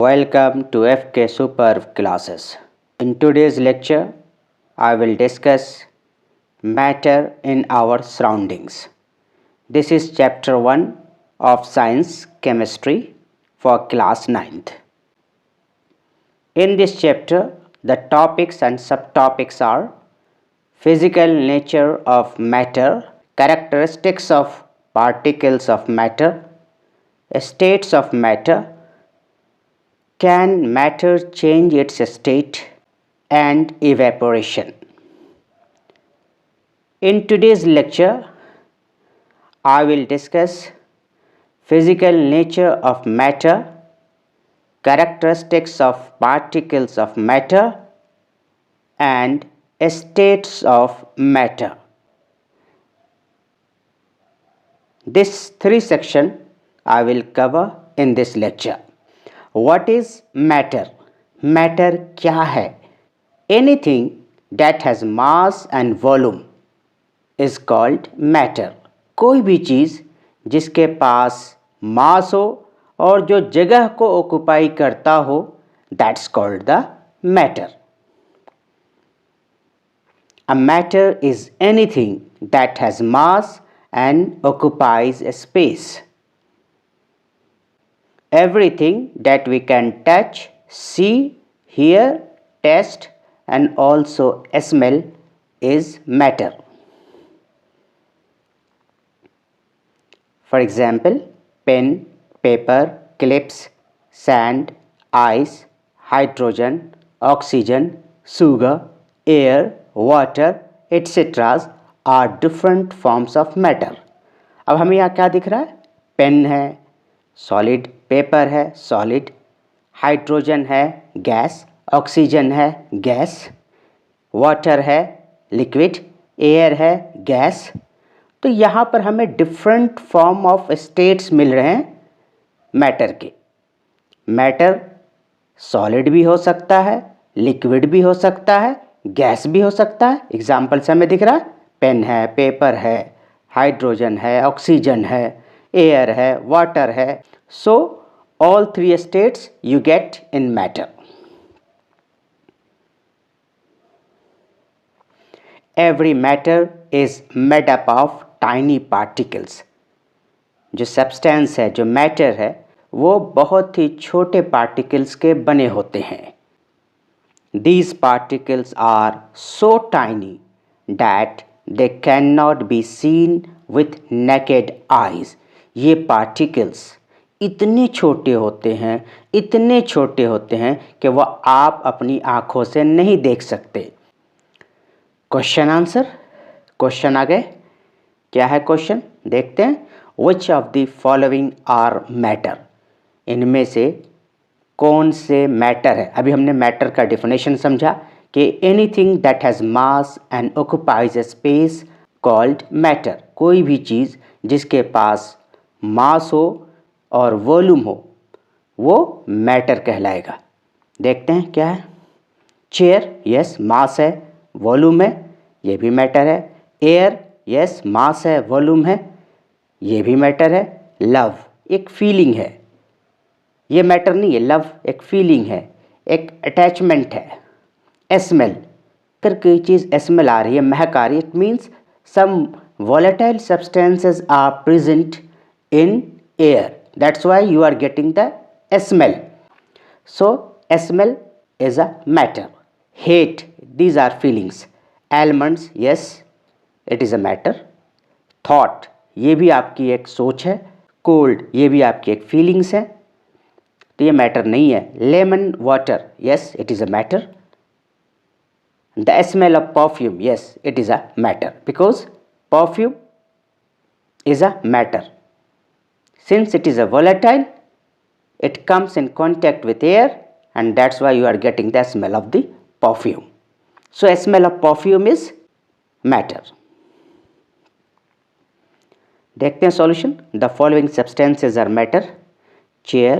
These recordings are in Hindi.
Welcome to FK Super classes. In today's lecture, I will discuss matter in our surroundings. This is chapter 1 of science chemistry for class 9th. In this chapter, the topics and subtopics are physical nature of matter, characteristics of particles of matter, states of matter, can matter change its state, and evaporation. In today's lecture, I will discuss physical nature of matter, characteristics of particles of matter, and states of matter. This three section I will cover in this lecture. What is matter? Matter क्या है? Anything that has mass and volume is called matter. कोई भी चीज़ जिसके पास मास हो और जो जगह को ऑक्युपाई करता हो, that's called the matter. A matter is anything that has mass and occupies a space. Everything that we can touch, see, hear, taste and also smell is matter. For example, pen, paper, clips, sand, ice, hydrogen, oxygen, sugar, air, water, etc. are different forms of matter. अब हमें यहाँ क्या दिख रहा है? पेन है, सॉलिड, पेपर है, सॉलिड, हाइड्रोजन है, गैस, ऑक्सीजन है, गैस, वाटर है, लिक्विड, एयर है, गैस. तो यहाँ पर हमें डिफरेंट फॉर्म ऑफ स्टेट्स मिल रहे हैं मैटर के. मैटर सॉलिड भी हो सकता है, लिक्विड भी हो सकता है, गैस भी हो सकता है. एग्जाम्पल से हमें दिख रहा है, पेन है, पेपर है, हाइड्रोजन है, ऑक्सीजन है, एयर है, वाटर है. सो all three states you get in matter. Every matter is made up of tiny particles. जो substance है, जो matter है, वो बहुत ही छोटे particles के बने होते हैं. These particles are so tiny that they cannot be seen with naked eyes. ये particles इतने छोटे होते हैं, इतने छोटे होते हैं कि वह आप अपनी आँखों से नहीं देख सकते. Question answer. क्वेश्चन आ गए. क्या है क्वेश्चन? देखते हैं. Which of the following are matter? इनमें से कौन से मैटर है? अभी हमने मैटर का डिफिनेशन समझा कि anything that has mass and occupies A space called matter. कोई भी चीज़ जिसके पास मास हो और वॉल्यूम हो, वो मैटर कहलाएगा. देखते हैं क्या है. चेयर, यस, मास है, वॉल्यूम है, ये भी मैटर है. एयर, यस, मास है, वॉल्यूम है, ये भी मैटर है. लव, एक फीलिंग है, ये मैटर नहीं है. लव एक फीलिंग है, एक अटैचमेंट है. स्मेल, अगर कोई चीज़ स्मेल आ रही है, महक आ रही है, it means some volatile substances are present in air. That's why you are getting the smell. So smell is a matter. Hate, these are feelings. Almonds, yes, it is a matter. Thought, ये भी आपकी एक सोच है. Cold, ये भी आपकी एक feelings है. तो ये मैटर नहीं है. Lemon water, yes, it is a matter. The smell of perfume, yes, it is a matter because perfume is a matter. Since it is a volatile, it comes in contact with air and that's why you are getting the smell of the perfume. So a smell of perfume is matter. देखते हैं solution. The following substances are matter: chair,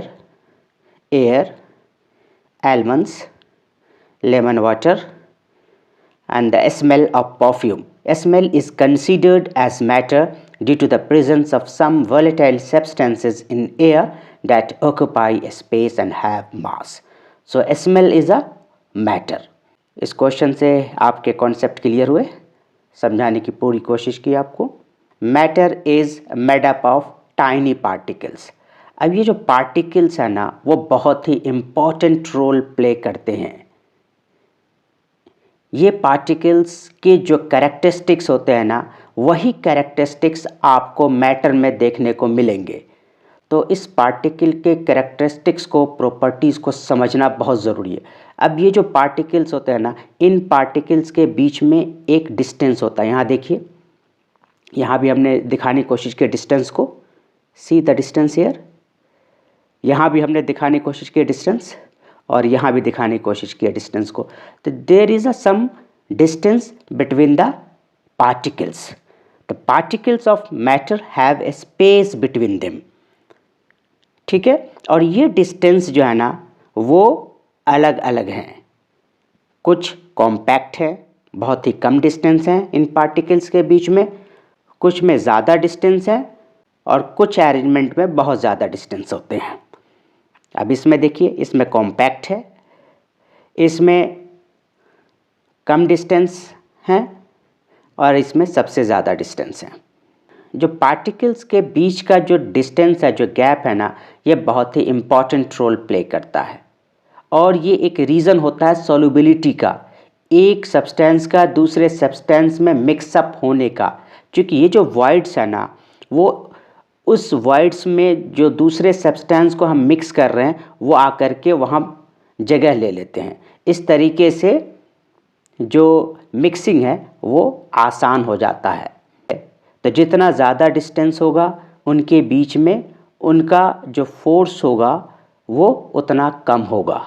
air, almonds, lemon water and the smell of perfume. A smell is considered as matter due to the presence of some volatile substances in air that occupy a space and have mass. So smell is a matter. इस क्वेश्चन से आपके कॉन्सेप्ट क्लियर हुए, समझाने की पूरी कोशिश की आपको. Matter is made up of tiny particles. अब ये जो पार्टिकल्स है ना वो बहुत ही इम्पॉर्टेंट रोल प्ले करते हैं. ये पार्टिकल्स के जो कैरेक्टरिस्टिक्स होते हैं ना वही कैरेक्टरिस्टिक्स आपको मैटर में देखने को मिलेंगे. तो इस पार्टिकल के कैरेक्टरिस्टिक्स को, प्रॉपर्टीज़ को समझना बहुत ज़रूरी है. अब ये जो पार्टिकल्स होते हैं ना, इन पार्टिकल्स के बीच में एक डिस्टेंस होता है. यहाँ देखिए, यहाँ भी हमने दिखाने की कोशिश की डिस्टेंस को. See the distance here. यहाँ भी हमने दिखाने की कोशिश की डिस्टेंस, और यहाँ भी दिखाने की कोशिश की डिस्टेंस को. तो there is a some distance between the particles. The particles of matter have a space between them. ठीक है. और ये डिस्टेंस जो है ना वो अलग अलग हैं. कुछ कॉम्पैक्ट है, बहुत ही कम डिस्टेंस है इन पार्टिकल्स के बीच में, कुछ में ज़्यादा डिस्टेंस है, और कुछ अरेंजमेंट में बहुत ज़्यादा डिस्टेंस होते हैं. अब इसमें देखिए, इसमें कॉम्पैक्ट है, इसमें कम डिस्टेंस है, और इसमें सबसे ज़्यादा डिस्टेंस है. जो पार्टिकल्स के बीच का जो डिस्टेंस है, जो गैप है ना, ये बहुत ही इम्पॉर्टेंट रोल प्ले करता है. और ये एक रीज़न होता है सॉल्युबिलिटी का, एक सब्सटेंस का दूसरे सब्सटेंस में मिक्सअप होने का. क्योंकि ये जो वॉइड्स है ना, वो उस वॉइड्स में जो दूसरे सब्सटेंस को हम मिक्स कर रहे हैं वो आकर के वहाँ जगह ले लेते हैं. इस तरीके से जो मिक्सिंग है वो आसान हो जाता है. तो जितना ज़्यादा डिस्टेंस होगा उनके बीच में, उनका जो फोर्स होगा वो उतना कम होगा.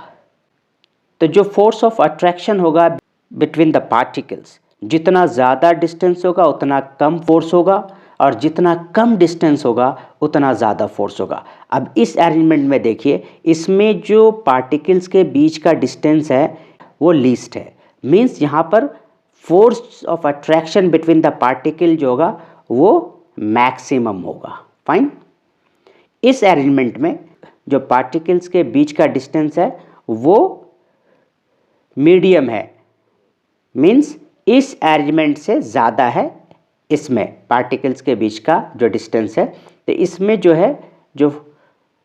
तो जो फोर्स ऑफ अट्रैक्शन होगा बिटवीन द पार्टिकल्स, जितना ज़्यादा डिस्टेंस होगा उतना कम फोर्स होगा, और जितना कम डिस्टेंस होगा उतना ज़्यादा फोर्स होगा. अब इस अरेंजमेंट में देखिए, इसमें जो पार्टिकल्स के बीच का डिस्टेंस है वो लीस्ट है. मीन्स यहाँ पर force of attraction between the particle जो होगा वो मैक्सिमम होगा. फाइन. इस अरेंजमेंट में जो पार्टिकल्स के बीच का डिस्टेंस है वो मीडियम है. मीन्स इस अरेंजमेंट से ज़्यादा है इसमें पार्टिकल्स के बीच का जो डिस्टेंस है. तो इसमें जो है, जो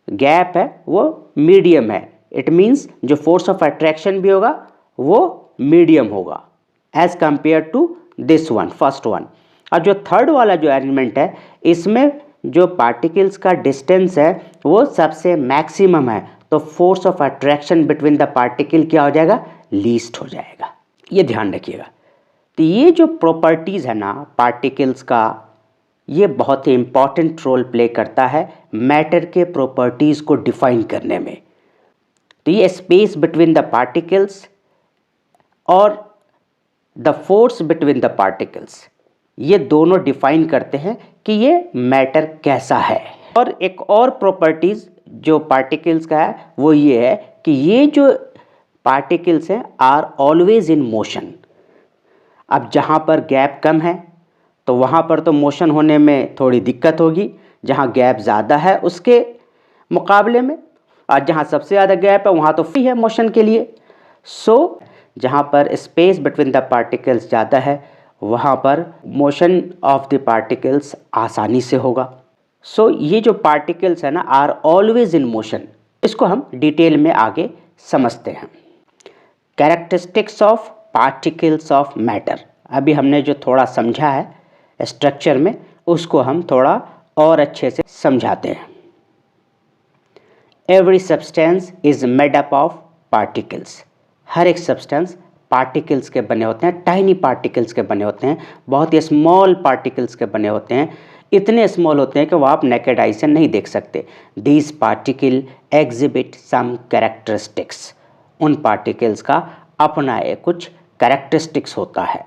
गैप है वो मीडियम है. इट मीन्स जो फोर्स ऑफ अट्रैक्शन भी होगा वो मीडियम होगा as compared to this one, first one. और जो थर्ड वाला जो अरेंजमेंट है, इसमें जो पार्टिकल्स का डिस्टेंस है वो सबसे मैक्सिमम है. तो force of attraction between the particle क्या हो जाएगा? लीस्ट हो जाएगा. ये ध्यान रखिएगा. तो ये जो प्रॉपर्टीज़ है ना पार्टिकल्स का, ये बहुत ही इम्पॉर्टेंट रोल प्ले करता है मैटर के प्रॉपर्टीज़ को डिफाइन करने में. तो ये स्पेस बिटवीन द पार्टिकल्स और the force between the particles, ये दोनों डिफाइन करते हैं कि ये मैटर कैसा है. और एक और प्रॉपर्टीज़ जो पार्टिकल्स का है वो ये है कि ये जो पार्टिकल्स हैं आर ऑलवेज इन मोशन. अब जहाँ पर गैप कम है तो वहाँ पर तो मोशन होने में थोड़ी दिक्कत होगी, जहाँ गैप ज़्यादा है उसके मुकाबले में, और जहाँ सबसे ज़्यादा गैप है वहाँ तो फ्री है मोशन के लिए. सो जहाँ पर स्पेस बिटवीन द पार्टिकल्स ज़्यादा है वहाँ पर मोशन ऑफ द पार्टिकल्स आसानी से होगा. सो ये जो पार्टिकल्स है ना आर ऑलवेज इन मोशन. इसको हम डिटेल में आगे समझते हैं. Characteristics of particles of matter. अभी हमने जो थोड़ा समझा है स्ट्रक्चर में, उसको हम थोड़ा और अच्छे से समझाते हैं. Every substance is made up of particles. हर एक सब्सटेंस पार्टिकल्स के बने होते हैं, टाइनी पार्टिकल्स के बने होते हैं, बहुत ही स्मॉल पार्टिकल्स के बने होते हैं. इतने स्मॉल होते हैं कि वो आप नेकेड आई से नहीं देख सकते. These particle exhibit some characteristics. उन पार्टिकल्स का अपना एक कुछ कैरेक्टरिस्टिक्स होता है.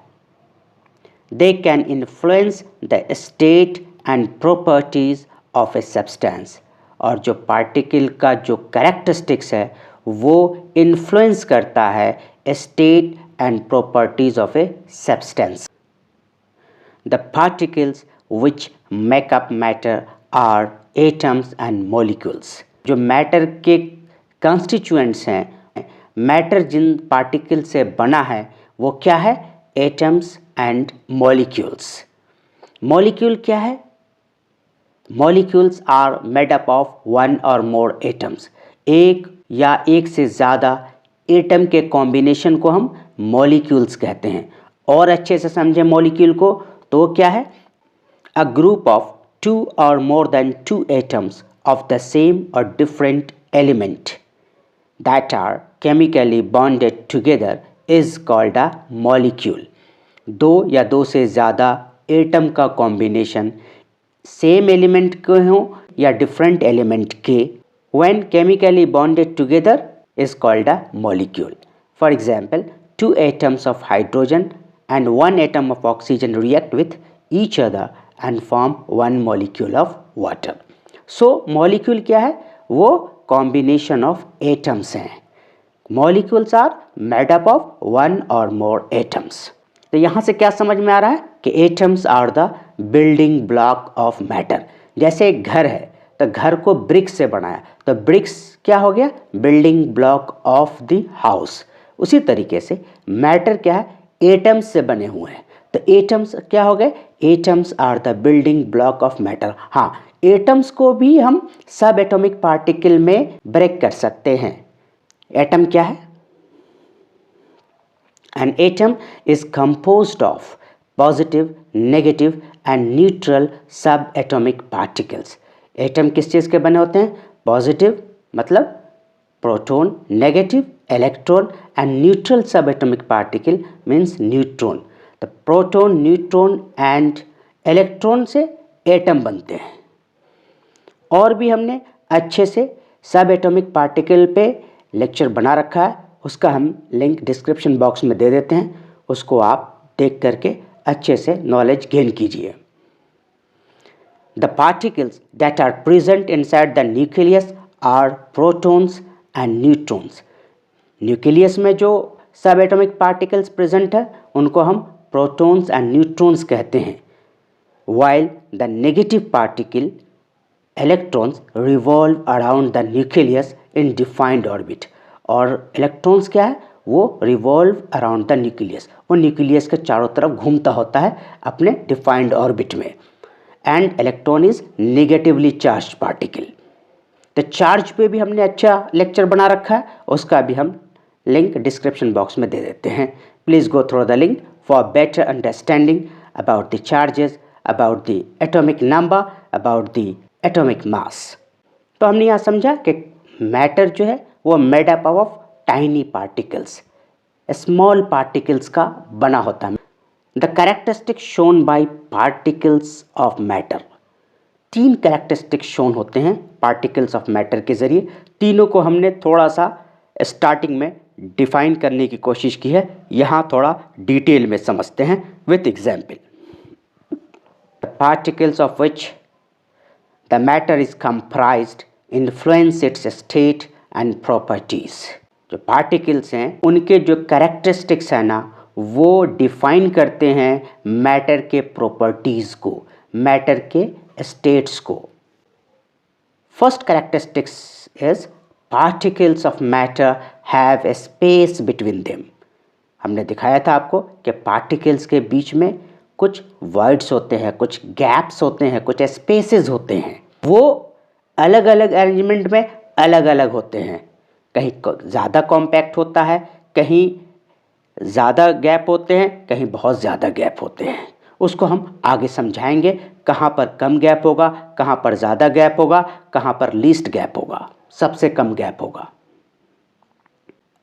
They can influence the state and properties of a substance. और जो पार्टिकल का जो कैरेक्टरिस्टिक्स है वो इन्फ्लुएंस करता है state and properties of a substance. The particles which make up matter are atoms and molecules. जो मैटर के कंस्टिट्यूएंट्स हैं, मैटर जिन पार्टिकल से बना है वो क्या है? Atoms and molecules. मॉलिक्यूल क्या है? Molecules are made up of one or more atoms. एक या एक से ज़्यादा एटम के कॉम्बिनेशन को हम मॉलिक्यूल्स कहते हैं। और अच्छे से समझें मॉलिक्यूल को तो वो क्या है? अ ग्रुप ऑफ टू और more than two atoms of the same or different element that are chemically bonded together is called a molecule। दो या दो से ज़्यादा एटम का कॉम्बिनेशन सेम एलिमेंट के हों या डिफरेंट एलिमेंट के, when chemically bonded together is called a molecule। For example, two atoms of hydrogen and one atom of oxygen react with each other and form one molecule of water। So molecule क्या है? वो कॉम्बिनेशन ऑफ एटम्स हैं। Molecules are made up of one or more atoms. तो यहाँ से क्या समझ में आ रहा है कि atoms are the building block of matter. जैसे एक घर है तो घर को ब्रिक्स से बनाया तो ब्रिक्स क्या हो गया? Building block of the house. उसी तरीके से मैटर क्या है? एटम्स से बने हुए हैं तो एटम्स क्या हो गए? Atoms are the building block of matter. हाँ, एटम्स को भी हम सब एटॉमिक पार्टिकल में ब्रेक कर सकते हैं। एटम क्या है? An atom is composed of positive, negative and neutral सब एटॉमिक पार्टिकल्स। एटम किस चीज़ के बने होते हैं? पॉजिटिव मतलब proton, negative electron and neutral सब एटॉमिक पार्टिकल मीन्स न्यूट्रॉन। तो प्रोटॉन, न्यूट्रॉन एंड इलेक्ट्रॉन से एटम बनते हैं। और भी हमने अच्छे से सब एटॉमिक पार्टिकल पे लेक्चर बना रखा है, उसका हम लिंक डिस्क्रिप्शन बॉक्स में दे देते हैं, उसको आप देख करके अच्छे से नॉलेज गेन कीजिए। The particles that are present inside the nucleus are protons and neutrons. Nucleus में जो सब एटॉमिक पार्टिकल्स प्रेजेंट है उनको हम प्रोटॉन्स एंड न्यूट्रॉन्स कहते हैं। While the negative particle electrons revolve around the nucleus in defined orbit. और इलेक्ट्रॉन्स क्या है? वो रिवॉल्व अराउंड द न्यूक्लियस, वो न्यूक्लियस के चारों तरफ घूमता होता है अपने डिफाइंड ऑर्बिट में। And electron is negatively charge particle. तो चार्ज पे भी हमने अच्छा लेक्चर बना रखा है, उसका भी हम लिंक डिस्क्रिप्शन बॉक्स में दे देते हैं। Please go through the link for better understanding about the charges, about the atomic number, about the atomic mass. तो हमने यहाँ समझा कि मैटर जो है वो made up of tiny particles, small particles का बना होता है। The characteristics shown by particles of matter. तीन कैरेक्टरिस्टिक्स शोन होते हैं पार्टिकल्स ऑफ मैटर के ज़रिए। तीनों को हमने थोड़ा सा स्टार्टिंग में डिफाइन करने की कोशिश की है, यहाँ थोड़ा डिटेल में समझते हैं with example. Particles of which the matter is comprised influence it's state and properties. जो पार्टिकल्स हैं उनके जो कैरेक्टरिस्टिक्स हैं ना वो डिफाइन करते हैं मैटर के प्रॉपर्टीज़ को, मैटर के स्टेट्स को। First characteristics is particles of matter have a space between them. हमने दिखाया था आपको कि पार्टिकल्स के बीच में कुछ वर्ड्स होते हैं, कुछ गैप्स होते हैं, कुछ स्पेसेस होते हैं। वो अलग अलग अरेंजमेंट में अलग अलग होते हैं, कहीं ज़्यादा कॉम्पैक्ट होता है, कहीं ज़्यादा गैप होते हैं, कहीं बहुत ज़्यादा गैप होते हैं। उसको हम आगे समझाएंगे, कहाँ पर कम गैप होगा, कहाँ पर ज़्यादा गैप होगा, कहाँ पर लीस्ट गैप होगा, सबसे कम गैप होगा।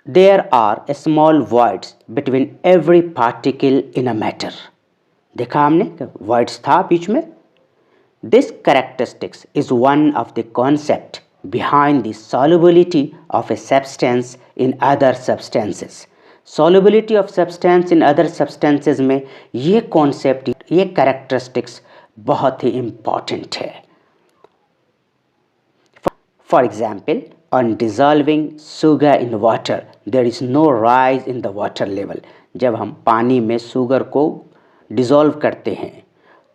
There are small voids between every particle in a matter। देखा हमने voids था बीच में। This characteristics is one of the concept behind the solubility of a substance in other substances। solubility of substance in other substances में ये concept, ये characteristics बहुत ही important है। For example, on dissolving sugar in water, there is no rise in the water level। जब हम पानी में शुगर को डिज़ोल्व करते हैं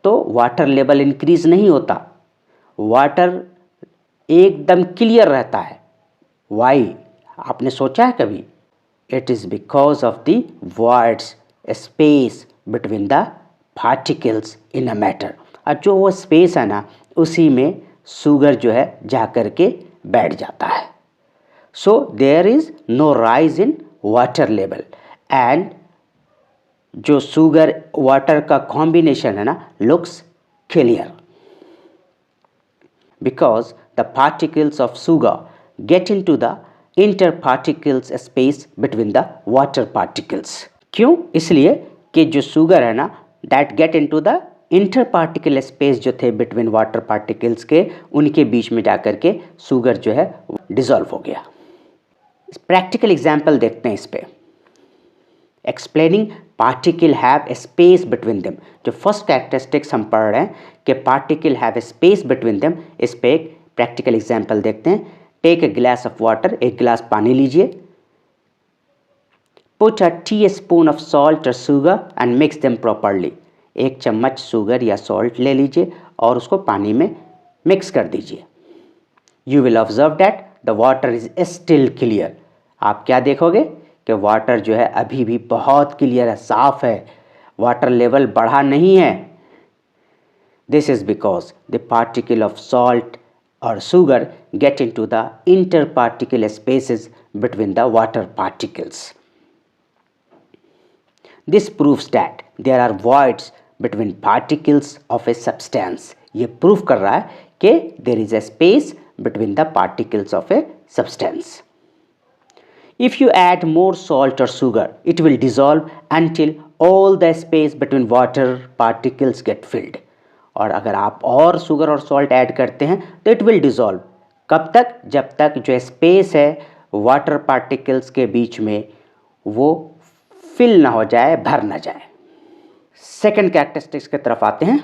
तो वाटर लेवल इंक्रीज़ नहीं होता। वाटर एकदम क्लियर रहता है। वाई? आपने सोचा है कभी? It is because of the voids, space between the particles in a matter. और जो वो स्पेस है ना, उसी में शुगर जो है जा कर के बैठ जाता है। So there is no rise in water level, and जो शुगर वाटर का कॉम्बिनेशन है ना, looks clear because the particles of sugar get into the interparticles space between the water particles। क्यों? इसलिए कि जो शुगर है ना, that get into the interparticle space जो थे between water particles के, उनके बीच में जाकर के शुगर जो है डिसॉल्व हो गया। प्रैक्टिकल एग्जाम्पल देखते हैं इस पे। Explaining particle have a space between them. जो फर्स्ट कैरेक्टरिस्टिक्स हम पढ़ रहे हैं कि particle have a space between them, इस पे एक प्रैक्टिकल एग्जांपल देखते हैं। Take a glass of water, एक गिलास पानी लीजिए। Put a teaspoon of salt और sugar and mix them properly. एक चम्मच शुगर या सॉल्ट ले लीजिए और उसको पानी में मिक्स कर दीजिए। You will observe that the water is still clear. आप क्या देखोगे कि वाटर जो है अभी भी बहुत क्लियर है, साफ है, वाटर लेवल बढ़ा नहीं है। This is because the particle of salt और sugar get into the inter particle spaces between the water particles. This proves that there are voids between particles of a substance। ये प्रूव कर रहा है कि there is a space between the particles of a substance। If you add more salt or sugar, it will dissolve until all the space between water particles get filled। और अगर आप और शुगर और सॉल्ट ऐड करते हैं तो इट विल डिसॉल्व। कब तक? जब तक जो स्पेस है वाटर पार्टिकल्स के बीच में वो फिल ना हो जाए, भर ना जाए। सेकंड कैरेक्टरिस्टिक्स की तरफ आते हैं।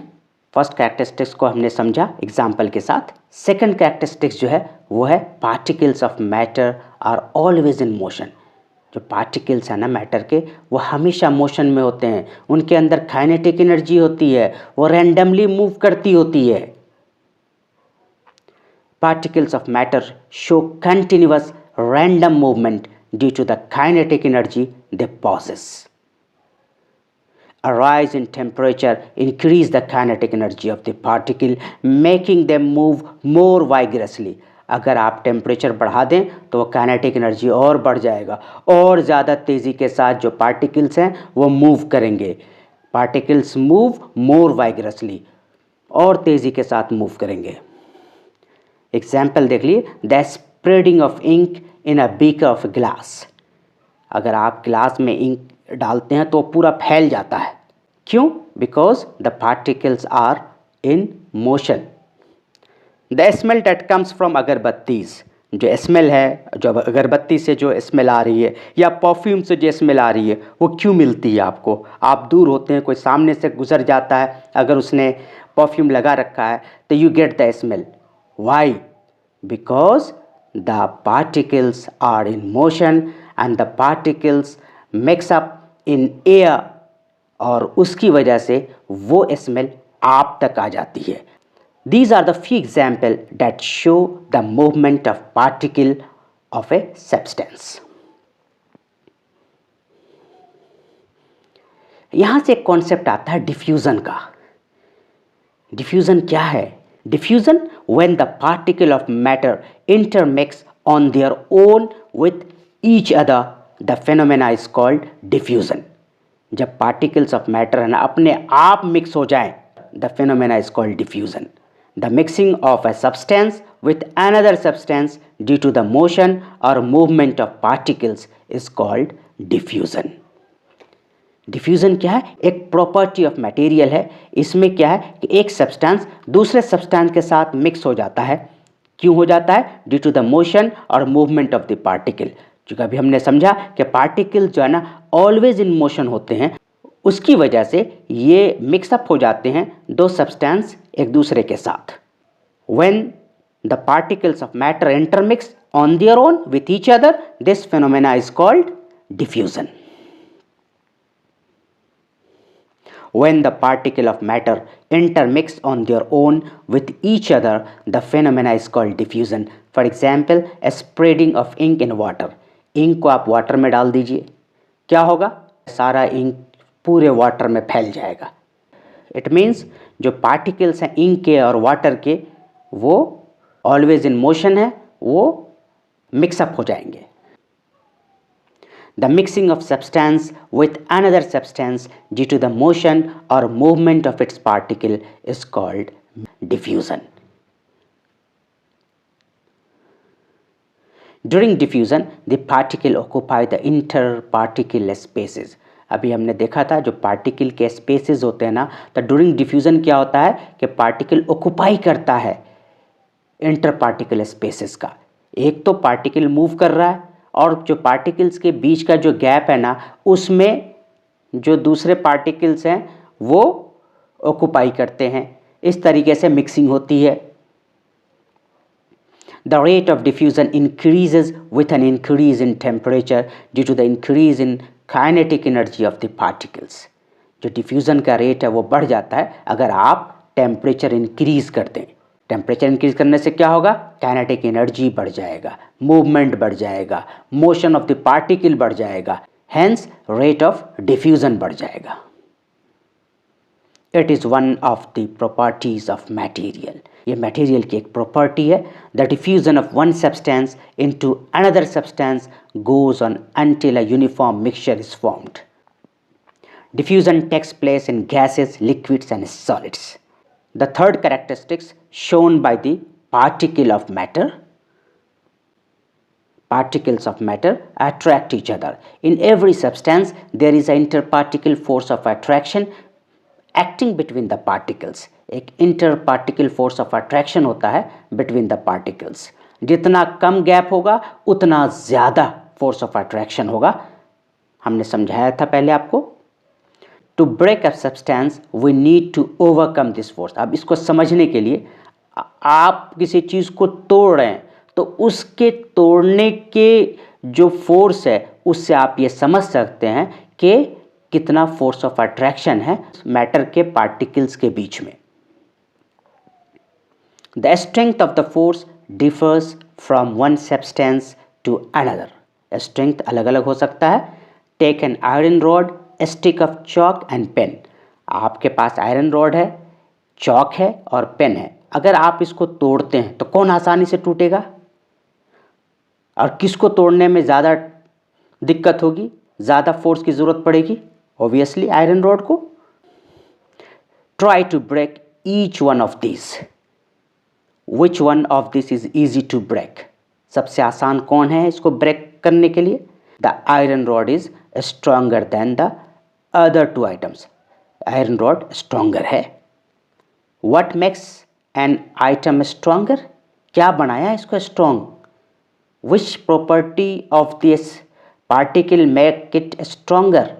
फर्स्ट कैरेक्टरिस्टिक्स को हमने समझा एग्जाम्पल के साथ। सेकंड कैरेक्टरिस्टिक्स जो है वो है particles of matter are always in motion. जो पार्टिकल्स है ना मैटर के, वो हमेशा मोशन में होते हैं। उनके अंदर काइनेटिक एनर्जी होती है, वो रैंडमली मूव करती होती है। Particles of matter show continuous random movement due to the kinetic energy they possess। A rise in temperature increase the kinetic energy of the particle, making them move more vigorously। अगर आप टेम्परेचर बढ़ा दें तो वो काइनेटिक एनर्जी और बढ़ जाएगा, और ज़्यादा तेज़ी के साथ जो पार्टिकल्स हैं वो मूव करेंगे। पार्टिकल्स मूव मोर वाइगरसली, और तेज़ी के साथ मूव करेंगे। एग्जाम्पल देख लिए। The spreading of ink in a beaker of glass. अगर आप ग्लास में इंक डालते हैं तो पूरा फैल जाता है। क्यों? Because the particles are in motion. The smell that comes from अगरबत्तीज। जो स्मेल है, जो अगरबत्ती से जो स्मेल आ रही है या परफ्यूम से जो स्मेल आ रही है, वो क्यों मिलती है आपको? आप दूर होते हैं, कोई सामने से गुजर जाता है, अगर उसने परफ्यूम लगा रखा है तो you get the smell. Why? Because the particles are in motion and the particles mix up in air, और उसकी वजह से वो स्मेल आप तक आ जाती है। These are the few examples that show the movement of particle of a substance। यहाँ से एक कॉन्सेप्ट आता है डिफ्यूजन का। डिफ्यूजन क्या है? Diffusion when the particle of matter intermix on their own with each other, the phenomena is called diffusion। जब पार्टिकल्स ऑफ मैटर है ना अपने आप मिक्स हो जाएं, the phenomena is called diffusion. The mixing of a substance with another substance due to the motion और movement of particles is called diffusion. Diffusion क्या है? एक प्रॉपर्टी ऑफ मटेरियल है। इसमें क्या है कि एक सब्सटेंस दूसरे सब्सटेंस के साथ मिक्स हो जाता है। क्यों हो जाता है? ड्यू टू द मोशन और मूवमेंट ऑफ द पार्टिकल। क्योंकि अभी हमने समझा कि पार्टिकल जो है ना ऑलवेज इन मोशन होते हैं, उसकी वजह से ये मिक्सअप हो जाते हैं दो सब्सटेंस एक दूसरे के साथ। When the particles of matter intermix on their own with each other, this phenomena is called diffusion. When the particle of matter intermix on their own with each other, the phenomena is called diffusion. For example, a spreading of ink in water. Ink को आप वाटर में डाल दीजिए, क्या होगा? सारा इंक पूरे वाटर में फैल जाएगा. इट मीन्स जो पार्टिकल्स हैं इंक के और वाटर के, वो ऑलवेज इन मोशन है, वो मिक्सअप हो जाएंगे. The mixing of substance with another substance due to the motion or movement of its particle is called diffusion. During diffusion, the particle occupy the interparticle spaces. अभी हमने देखा था जो पार्टिकल के स्पेसेस होते हैं ना, तो ड्यूरिंग डिफ्यूज़न क्या होता है कि पार्टिकल ऑक्यूपाई करता है इंटर पार्टिकल स्पेसेस का. एक तो पार्टिकल मूव कर रहा है और जो पार्टिकल्स के बीच का जो गैप है ना, उसमें जो दूसरे पार्टिकल्स हैं वो ऑक्यूपाई करते हैं. इस तरीके से मिक्सिंग होती है. The rate of diffusion increases with an increase in temperature due to the increase in kinetic energy of the particles. जो डिफ्यूज़न का रेट है वो बढ़ जाता है अगर आप टेम्परेचर इंक्रीज कर दें. टेम्परेचर इंक्रीज करने से क्या होगा? काइनेटिक एनर्जी बढ़ जाएगा, मूवमेंट बढ़ जाएगा, मोशन ऑफ द पार्टिकल बढ़ जाएगा, हेंस रेट ऑफ डिफ्यूज़न बढ़ जाएगा. It is one of the properties of material. ये मटेरियल की एक प्रॉपर्टी है. The diffusion of one substance into another substance goes on until a uniform mixture is formed. Diffusion takes place in gases, liquids and solids. The third characteristics shown by the particles of matter attract each other. In every substance there is an interparticle force of attraction acting between the particles. एक interparticle force of attraction होता है between the particles. जितना कम गैप होगा उतना ज़्यादा फोर्स ऑफ अट्रैक्शन होगा. हमने समझाया था पहले आपको. To break a substance we need to overcome this force. अब इसको समझने के लिए आप किसी चीज़ को तोड़ रहे हैं तो उसके तोड़ने के जो फोर्स है उससे आप ये समझ सकते हैं कि कितना फोर्स ऑफ अट्रैक्शन है मैटर के पार्टिकल्स के बीच में. The strength of the force differs from one substance to another. Strength अलग अलग हो सकता है. Take an iron rod, stick of chalk and pen. आपके पास आयरन रॉड है, चॉक है और पेन है. अगर आप इसको तोड़ते हैं तो कौन आसानी से टूटेगा और किसको तोड़ने में ज़्यादा दिक्कत होगी, ज़्यादा फोर्स की ज़रूरत पड़ेगी? ऑब्वियसली आयरन रॉड को. Try to break each one of this. Which one of this is easy to break? सबसे आसान कौन है इसको ब्रेक करने के लिए? The iron rod is stronger than the other two items. Iron rod stronger है. What makes an item stronger? क्या बनाया इसको स्ट्रॉन्ग? Which property of this particle make it stronger?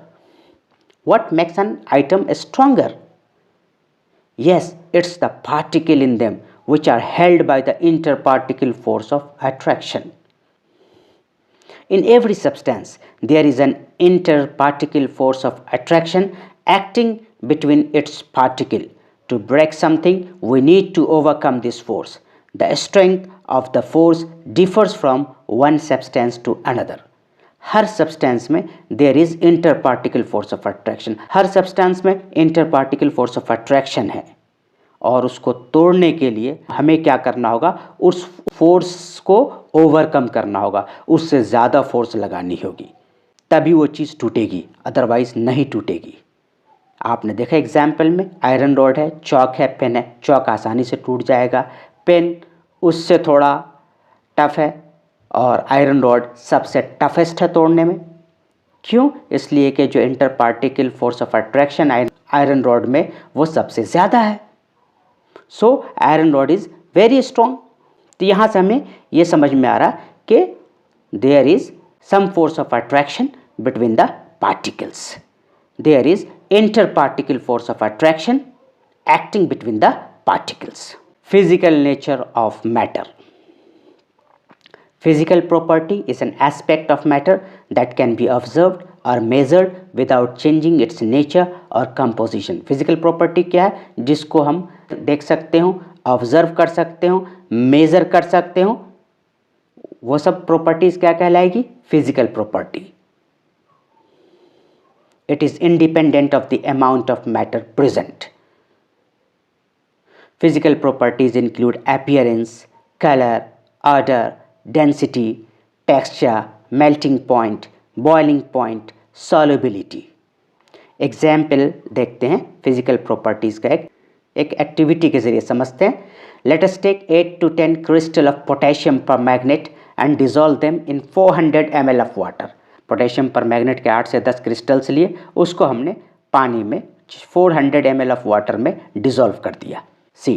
What makes an item stronger? Yes, it's the particle in them which are held by the interparticle force of attraction. In every substance, there is an interparticle force of attraction acting between its particle. To break something, we need to overcome this force. The strength of the force differs from one substance to another. हर सब्सटेंस में there is interparticle force of attraction. हर सब्सटेंस में इंटरपार्टिकल फोर्स ऑफ अट्रैक्शन है और उसको तोड़ने के लिए हमें क्या करना होगा? उस फोर्स को ओवरकम करना होगा, उससे ज़्यादा फोर्स लगानी होगी, तभी वो चीज़ टूटेगी, अदरवाइज नहीं टूटेगी. आपने देखा एग्जाम्पल में आयरन रॉड है, चॉक है, पेन है. चॉक आसानी से टूट जाएगा, पेन उससे थोड़ा टफ है और आयरन रॉड सबसे टफेस्ट है तोड़ने में. क्यों? इसलिए कि जो inter particle force of attraction iron rod में वो सबसे ज़्यादा है. So iron rod is very strong. तो यहाँ से हमें ये समझ में आ रहा कि there is some force of attraction between the particles. There is inter particle force of attraction acting between the particles. Physical nature of matter. Physical property is an aspect of matter that can be observed और measured without changing it's nature और कंपोजिशन। फिजिकल प्रॉपर्टी क्या है? जिसको हम देख सकते हो, ऑब्जर्व कर सकते हो, मेजर कर सकते हो, वो सब प्रॉपर्टीज क्या कहलाएगी? Physical property. It is independent of the amount of matter present. Physical properties include appearance, colour, order, density, texture, melting point, boiling point, solubility. Example देखते हैं फिजिकल प्रॉपर्टीज का एक एक्टिविटी के जरिए समझते हैं। Let us take 8 to 10 crystal of potassium permanganate and dissolve them in 400 ml of water. Potassium permanganate के 8 से 10 क्रिस्टल्स लिए, उसको हमने पानी में 400 ml ऑफ वाटर में डिसॉल्व कर दिया। See,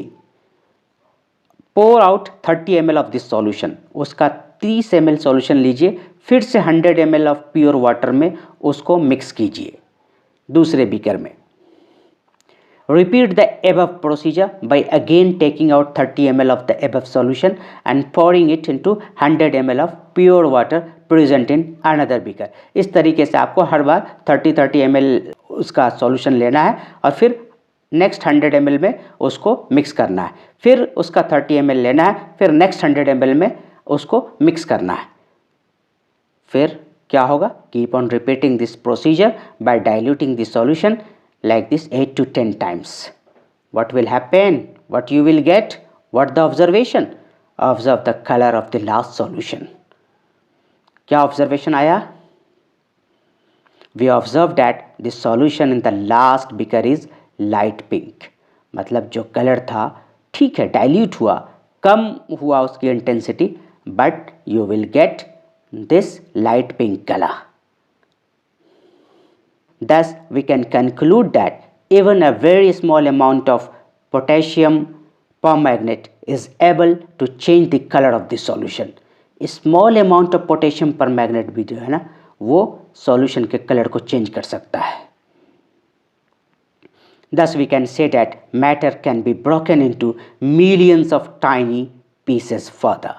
pour out 30 ml of this solution. उसका 30 ml सॉल्यूशन लीजिए, फिर से 100 ml ऑफ प्योर वाटर में उसको मिक्स कीजिए दूसरे बीकर में। Repeat the above procedure by again taking out 30 ml of the above solution and pouring it into 100 ml of pure water present in another beaker। इस तरीके से आपको हर बार 30 ml उसका सॉल्यूशन लेना है और फिर नेक्स्ट 100 ml में उसको मिक्स करना है, फिर उसका 30 ml लेना है, फिर नेक्स्ट 100 ml में उसको मिक्स करना है। फिर क्या होगा? Keep on repeating this procedure bye diluting the solution like this 8 to 10 times. What will happen? What you will get? What the observation? Observe the color of the last solution. क्या observation आया? We observe that the solution in the last beaker is light pink. मतलब जो कलर था ठीक है, डाइल्यूट हुआ, कम हुआ उसकी intensity, but you will get this light pink colour. Thus, we can conclude that even a very small amount of potassium permanganate is able to change the color of the solution. Small amount of potassium permanganate भी जो है ना, वो solution के color को change कर सकता है। Thus, we can say that matter can be broken into millions of tiny pieces further.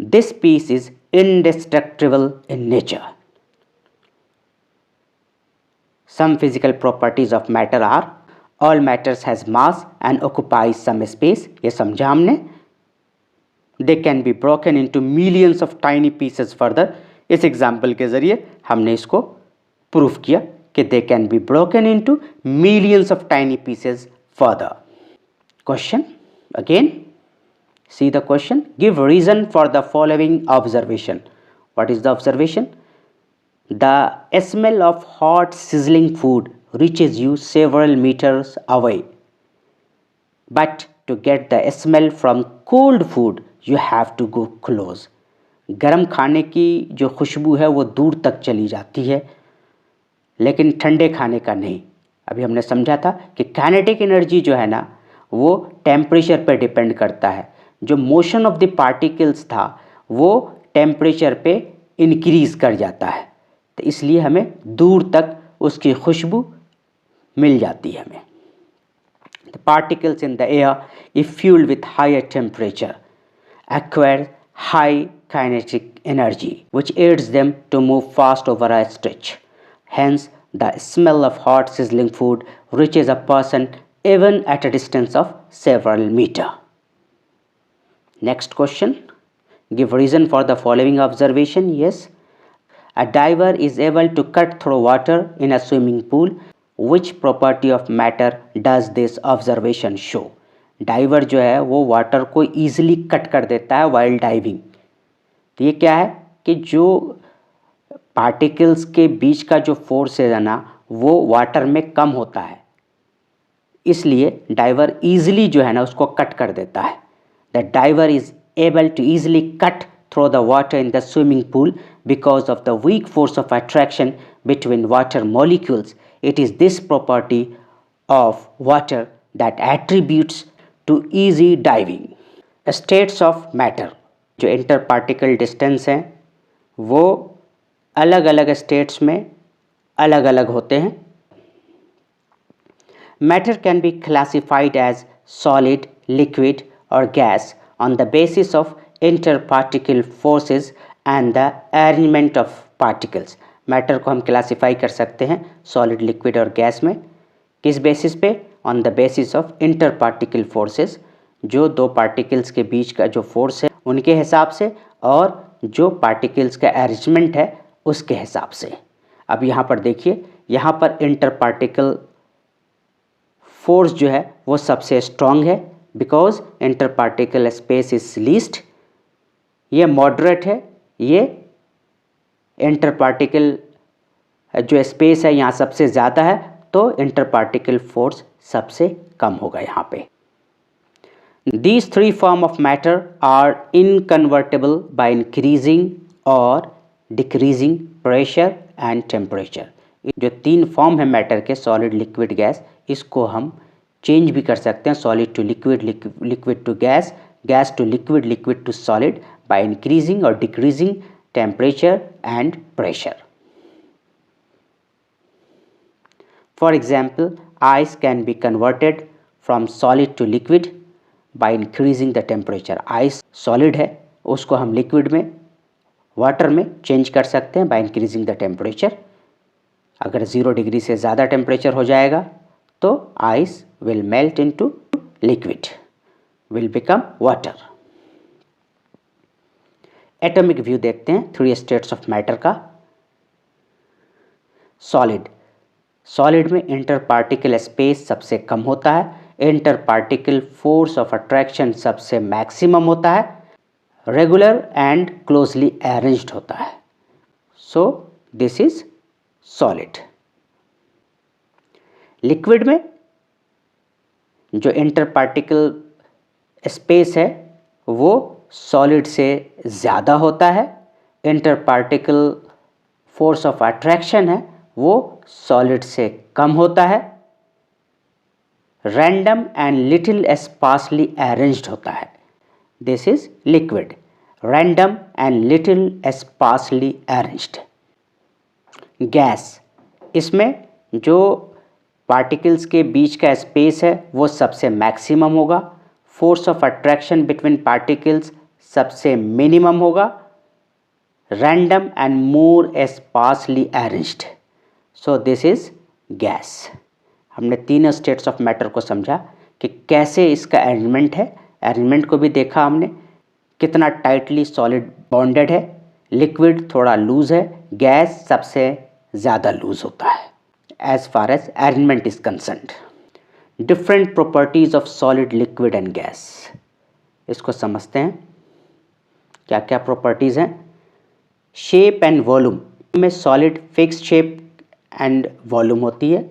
This piece is indestructible in nature. Some physical properties of matter are: all matters has mass and occupies some space। ये समझा हमने। They can be broken into millions of tiny pieces further। इस एग्जाम्पल के जरिए हमने इसको प्रूफ किया कि they can be broken into millions of tiny pieces further। Question again, see the question. Give reason for the following observation। What is the observation? The smell of hot sizzling food reaches you several meters away, but to get the smell from cold food you have to go close। गर्म खाने की जो खुशबू है वो दूर तक चली जाती है, लेकिन ठंडे खाने का नहीं। अभी हमने समझा था कि काइनेटिक एनर्जी जो है ना, वो टेम्परेचर पर डिपेंड करता है। जो मोशन ऑफ द पार्टिकल्स था वो टेम्परेचर पे इंक्रीज कर जाता है, तो इसलिए हमें दूर तक उसकी खुशबू मिल जाती है हमें। The particles in the air, if fueled with higher temperature, acquire high kinetic energy, which aids them to move fast over a stretch. Hence, the smell of hot sizzling food reaches a person even at a distance of several meters. Next question. Give reason for the following observation. Yes. A diver is able to cut through water in a swimming pool. Which property of matter does this observation show? Diver जो है वो वाटर को ईजिली कट कर देता है वाइल डाइविंग। तो ये क्या है कि जो पार्टिकल्स के बीच का जो फोर्स है ना, वो वाटर में कम होता है, इसलिए डाइवर ईजिली जो है ना उसको कट कर देता है। The diver is able to easily cut through the water in the swimming pool because of the weak force of attraction between water molecules. It is this property of water that attributes to easy diving. States of matter, जो interparticle distance हैं वो अलग अलग states में अलग अलग होते हैं। Matter can be classified as solid, liquid or gas on the basis of interparticle forces and the arrangement of particles. Matter को हम क्लासिफाई कर सकते हैं सॉलिड, लिक्विड और गैस में। किस बेसिस पे? On the basis of inter particle forces, जो दो पार्टिकल्स के बीच का जो फोर्स है उनके हिसाब से, और जो पार्टिकल्स का अरेंजमेंट है उसके हिसाब से। अब यहाँ पर देखिए, यहाँ पर इंटर पार्टिकल फोर्स जो है वो सबसे स्ट्रॉन्ग है, because inter particle space is least. ये मॉडरेट है, ये इंटर पार्टिकल जो स्पेस है यहाँ सबसे ज़्यादा है, तो इंटर पार्टिकल फोर्स सबसे कम होगा यहाँ पे। These three forms of matter are inconvertible by increasing or decreasing pressure and temperature. जो तीन फॉर्म है मैटर के, सॉलिड, लिक्विड, गैस, इसको हम चेंज भी कर सकते हैं, solid to liquid, liquid to gas, gas to liquid, liquid to solid, by increasing और decreasing temperature and pressure. For example, ice can be converted from solid to liquid by increasing the temperature. Ice solid है, उसको हम लिक्विड में, वाटर में चेंज कर सकते हैं बाय इंक्रीजिंग द टेम्परेचर। अगर 0 डिग्री से ज़्यादा टेम्परेचर हो जाएगा तो ice will melt into liquid, will become water. Atomic view देखते हैं 3 स्टेट्स ऑफ मैटर का। सॉलिड, सॉलिड में इंटर पार्टिकल स्पेस सबसे कम होता है, inter particle force of attraction सबसे मैक्सिमम होता है, रेगुलर एंड क्लोजली अरेंज्ड होता है। So this is solid. Liquid में जो इंटर पार्टिकल स्पेस है वो सॉलिड से ज़्यादा होता है, inter particle force of attraction है वो सॉलिड से कम होता है, random and little sparsely arranged होता है। This is liquid, random and little sparsely arranged. Gas, इसमें जो पार्टिकल्स के बीच का स्पेस है वो सबसे मैक्सिमम होगा, force of attraction between particles सबसे मिनिमम होगा, random and more sparsely arranged. So this is gas. हमने 3 स्टेट्स ऑफ मैटर को समझा कि कैसे इसका अरेंजमेंट है, अरेंजमेंट को भी देखा हमने, कितना टाइटली सॉलिड बॉन्डेड है, लिक्विड थोड़ा लूज है, गैस सबसे ज़्यादा लूज होता है as far as arrangement is concerned. Different properties of solid, liquid and gas, इसको समझते हैं क्या क्या प्रॉपर्टीज़ हैं। शेप एंड वॉल्यूम में solid fix shape and volume होती है,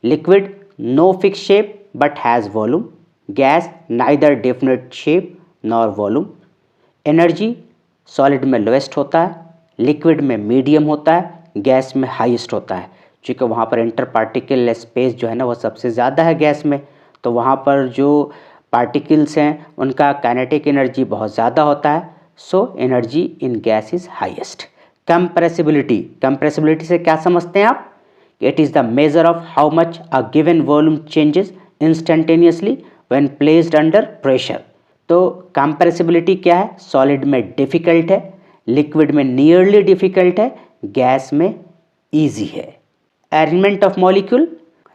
liquid no fix shape but has volume, gas neither definite shape nor volume. Energy solid में लोएस्ट होता है, लिक्विड में मीडियम होता है, गैस में हाईएस्ट होता है। क्योंकि वहाँ पर इंटर पार्टिकल स्पेस जो है ना वो सबसे ज़्यादा है गैस में, तो वहाँ पर जो पार्टिकल्स हैं उनका काइनेटिक एनर्जी बहुत ज़्यादा होता है, so energy in gas is highest. Compressibility, compressibility से क्या समझते हैं आप? It is the measure of how much a given volume changes instantaneously when placed under pressure. तो कंप्रेसिबिलिटी क्या है? सॉलिड में डिफ़िकल्ट है, लिक्विड में नियरली डिफ़िकल्ट है, गैस में ईजी है। अरेंजमेंट ऑफ मॉलिक्यूल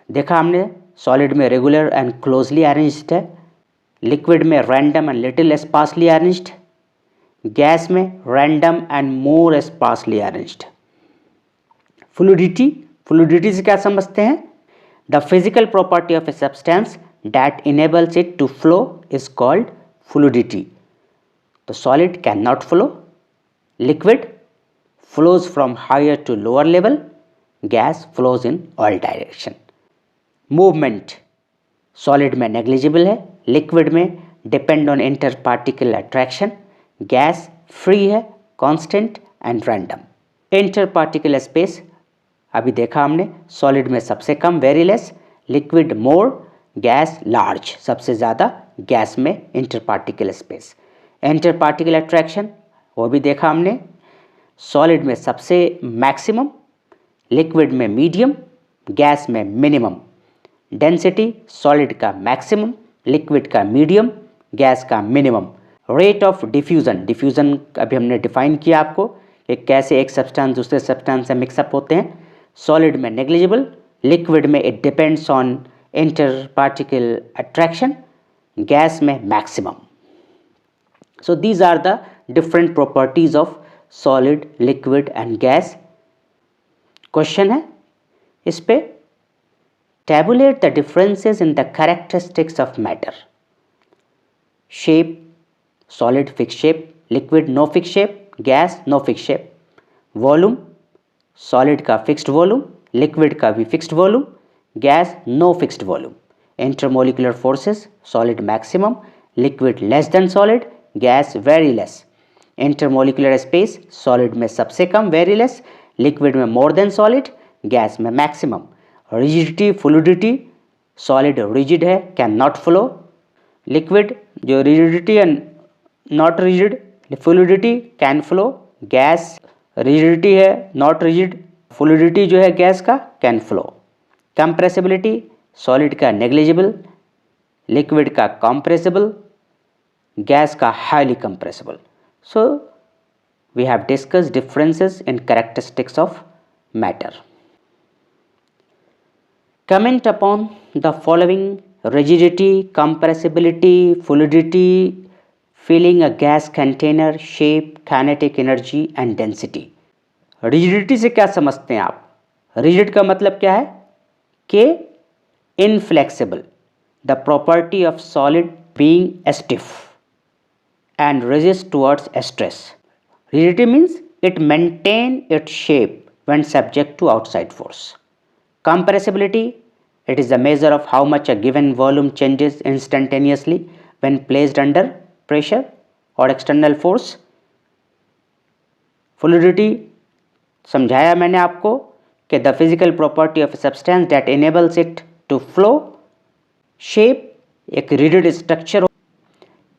देखा हमने, सॉलिड में रेगुलर एंड क्लोजली अरेंज्ड है, लिक्विड में random and little sparsely arranged, gas में random and more sparsely arranged. Fluidity, fluidity से क्या समझते हैं? The physical property of a substance that enables it to flow is called fluidity. तो solid can not flow, liquid flows from higher to lower level, gas flows in all direction. Movement solid में negligible है, liquid में depend on interparticle attraction, gas free है, constant and random. Interparticle space अभी देखा हमने, solid में सबसे कम very less, liquid more, gas large सबसे ज़्यादा, gas में interparticle space. Interparticle attraction वो भी देखा हमने, सॉलिड में सबसे मैक्सिमम, लिक्विड में मीडियम, गैस में मिनिमम। डेंसिटी सॉलिड का मैक्सिमम, लिक्विड का मीडियम, गैस का minimum. Rate of diffusion, diffusion अभी हमने डिफाइन किया आपको कि कैसे एक सब्सटेंस दूसरे सब्सटेंस से मिक्सअप होते हैं। सॉलिड में नेग्लिजिबल, लिक्विड में it depends on inter particle attraction, gas में maximum. So these are the different properties of solid, liquid and gas. Question है इस पे, tabulate the differences in the characteristics of matter. Shape, solid fixed shape, liquid no fixed shape, gas no fixed shape. Volume, solid का fixed volume, liquid का भी fixed volume, gas no fixed volume. Intermolecular forces, solid maximum, liquid less than solid, gas very less. Intermolecular space, solid में सबसे कम very less, liquid में more than solid, gas में maximum. Rigidity, fluidity, solid rigid है, कैन नॉट फ्लो। लिक्विड जो rigidity and not rigid, fluidity can flow. Gas rigidity है, नॉट रिजिड, फ्लूइडिटी जो है गैस का कैन फ्लो। कंप्रेसिबिलिटी, सॉलिड का नेग्लिजिबल, लिक्विड का कंप्रेसिबल, गैस का highly compressible. So we have discussed differences in characteristics of matter. Comment upon the following: rigidity, compressibility, fluidity, filling a gas container, shape, kinetic energy and density. Rigidity से क्या समझते हैं आप? Rigid का मतलब क्या है कि inflexible, the property of solid being stiff and resist towards stress. Rigidity means it maintain its shape when subject to outside force. Compressibility, it is the measure of how much a given volume changes instantaneously when placed under pressure or external force. Fluidity, समझाया मैंने आपको कि the physical property of a substance that enables it to flow. Shape, एक rigid structure.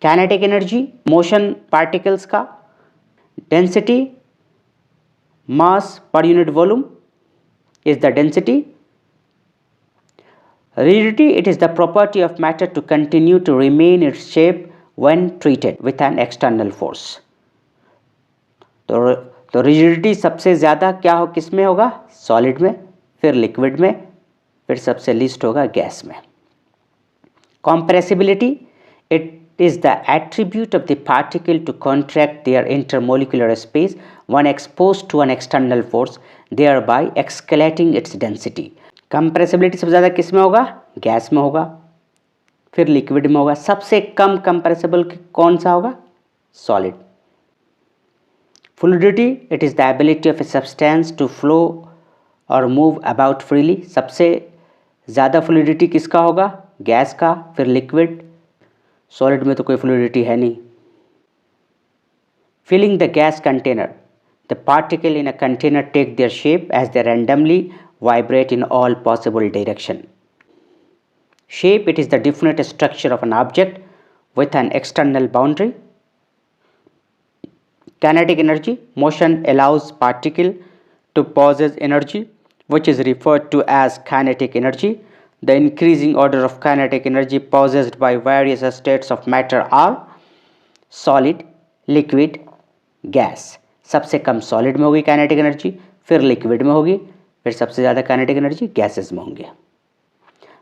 Kinetic energy, motion particles का. Density, mass per unit volume is the density. Rigidity, it is the property of matter to continue to remain its shape when treated with an external force. तो rigidity सबसे ज़्यादा क्या हो, किस में होगा? सॉलिड में, फिर लिक्विड में, फिर सबसे लीस्ट होगा गैस में. Compressibility, it is the attribute of the particle to contract their intermolecular space when exposed to an external force, thereby escalating its density. Compressibility सबसे ज़्यादा किस में होगा? गैस में होगा, फिर लिक्विड में होगा. सबसे कम कंप्रेसिबल कौन सा होगा? Solid. Fluidity, it is the ability of a substance to flow और मूव अबाउट फ्रीली. सबसे ज़्यादा फ्लूइडिटी किसका होगा? गैस का, फिर लिक्विड. सॉलिड में तो कोई फ्लूइडिटी है नहीं. Filling the gas container, the particle in a container take their shape as they randomly vibrate in all possible direction. Shape, it is the definite structure of an object with an external boundary. Kinetic energy, motion allows particle to possess energy which is referred to as kinetic energy. The increasing order of kinetic energy possessed by various states of matter are solid, liquid, gas. सबसे कम सॉलिड में होगी काइनेटिक एनर्जी, फिर लिक्विड में होगी, फिर सबसे ज़्यादा काइनेटिक एनर्जी गैसेस में होंगे.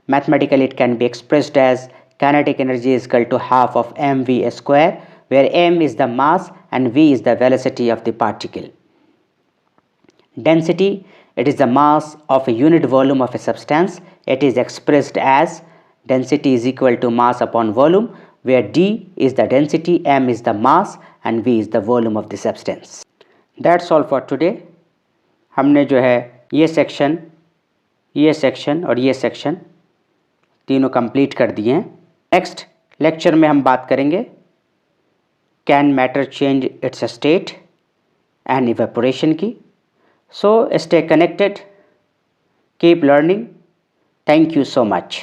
Mathematically it can be expressed as kinetic energy is equal to half of mv square, where m is the mass and v is the velocity of the particle. Density, it is the mass of a unit volume of a substance. It is expressed as density is equal to mass upon volume, where d is the density, m is the mass and v is the volume of the substance. That's all for today. हमने जो है ये सेक्शन और ये सेक्शन तीनों कंप्लीट कर दिए हैं. नेक्स्ट लेक्चर में हम बात करेंगे can matter change it's state and evaporation की. So stay connected, keep learning. Thank you so much.